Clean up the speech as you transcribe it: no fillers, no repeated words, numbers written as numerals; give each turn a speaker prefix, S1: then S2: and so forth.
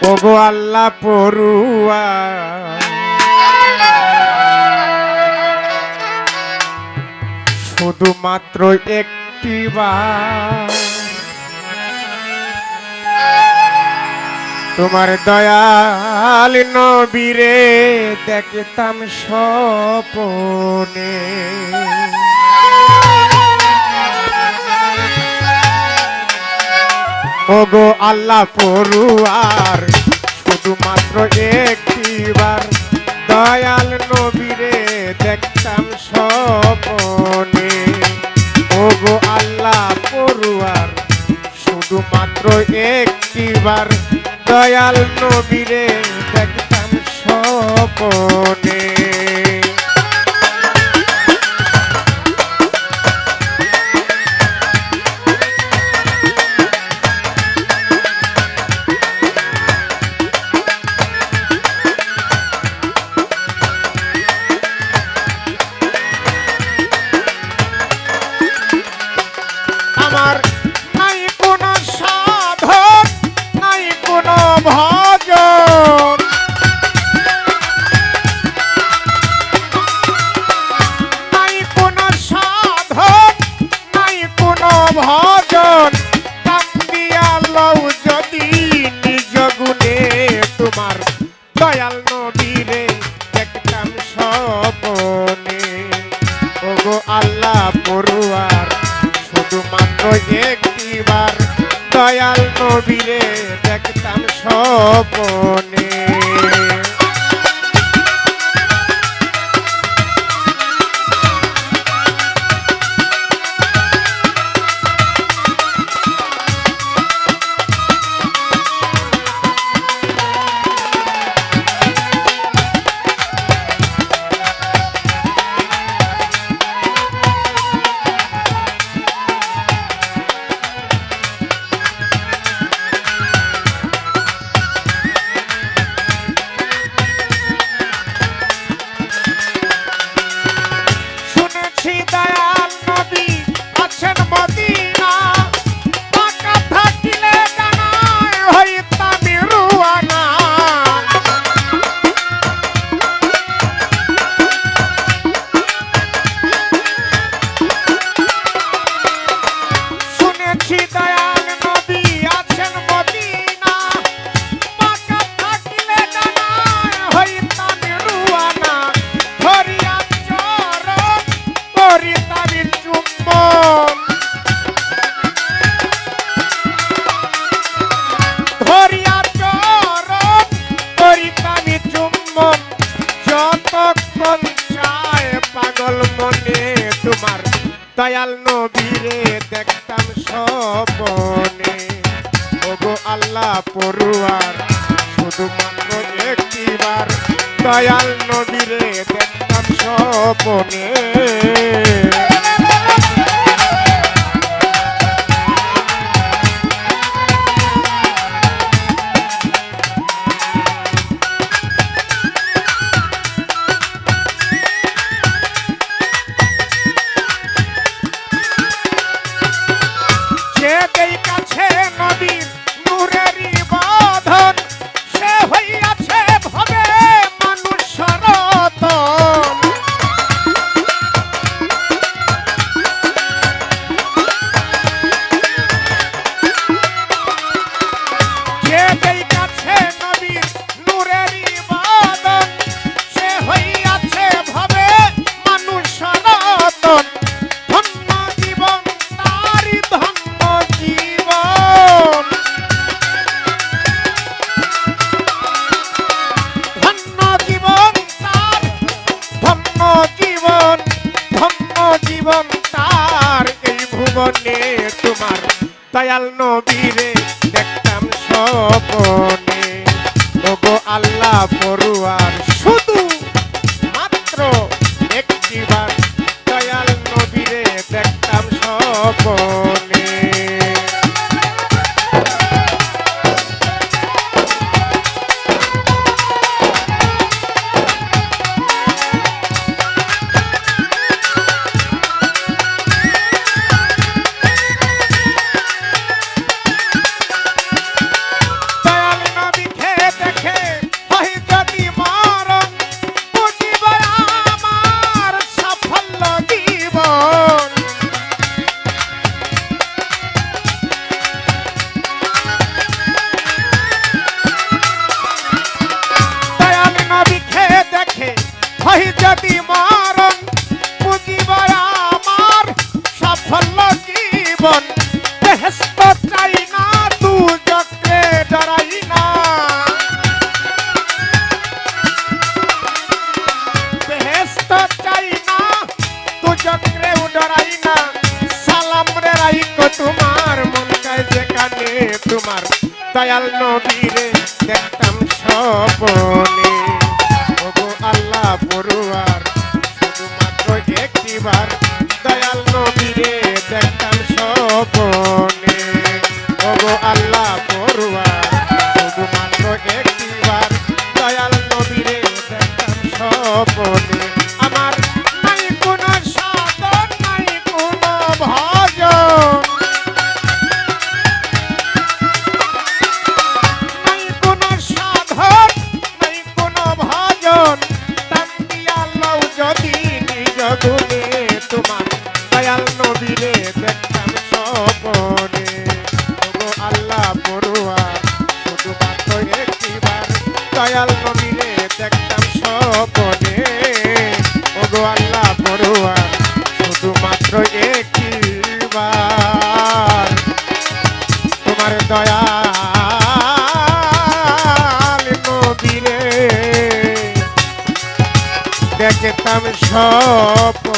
S1: ওগো আল্লাহ পড়ুয়া শুধুমাত্র একটি বার তোমার দয়াল নবীরে দেখতাম স্বপনে ওগো আল্লাহ পড়ুয়ার শুধুমাত্র একটিবার দয়াল নবীরে দেখতাম স্বপনে ওগো আল্লাহ পড়ুয়ার শুধুমাত্র একটিবার দয়াল নবীরে দেখতাম স্বপনে আমার নাই কোনো সাধন নাই কোনো ভজন নাই কোনো সাধন নাই কোনো ভজন কান্দিয়া লও যদি নিজ গুণে তোমার দয়াল নবীরে দেখতাম স্বপনে ওগো আল্লাহ পড়ুয়ার শুধুমাত্র একটিবার দয়াল নবীরে দেখতাম স্বপনে দয়াল নবী আছেন মদিনা টাকা থাকিলে জানাই হইতাম রুয়ানা শুনেছি দয়াল নবী আছেন মদিনা টাকা থাকিলে জানাই হইতাম রুয়ানা ধরিয়া চরণ করিতামি চুম্বন ধরিয়া চরণ করিতামি চুম্বন যতক্ষণ চায় পাগল মনে তোমার দয়াল নবীরে দেখতাম স্বপনে ওগো আল্লাহ পড়ুয়ার শুধুমাত্র একটিবার দয়াল নবীরে দেখতাম স্বপনে যে দেই কাছে নবীর নূরেরই বাঁধন সে হইয়াছে ভবে মানুষ রতন যে দেই কাছে নবীর নূরেরই বাঁধন সে হইয়াছে ভবে মানুষ রতন ধন্য জীবন তারি ধন্য জীবন ধন্য জীবন তার ধন্য জীবন ধন্য জীবন তার এই ভুবনে তোমার দয়াল নবীরে দেখতাম স্বপনে ওগো আল্লাহ পড়ুয়ার শুধু মাত্র একটিবার দয়াল নবীরে দেখতাম স্বপনে দয়াল নবীরে দেখতাম স্বপনে ওগো আল্লাহ পড়ুয়ার শুধুমাত্র একটিবার দয়াল নবীরে দেখতাম স্বপনে ওগো আল্লাহ পড়ুয়ার শুধুমাত্র একটিবার দয়াল নবীরে দেখতাম স্বপনে আমার নাই কোনো সাধন নাই কোনো ভজন নাই কোনো সাধন নাই কোনো ভজন টান দিয়া লও যদি নিজ গুণে তোমার দয়াল নবীরে দেখতাম স্বপনে ওগো আল্লাহ পড়ুয়ার শুধুমাত্র একটিবার দয়াল নবীরে দেখতাম স্বপনে ওগো আল্লাহ পড়ুয়ার শুধুমাত্র একটিবার তোমার দয়াল নবীরে দেখতাম স্বপনে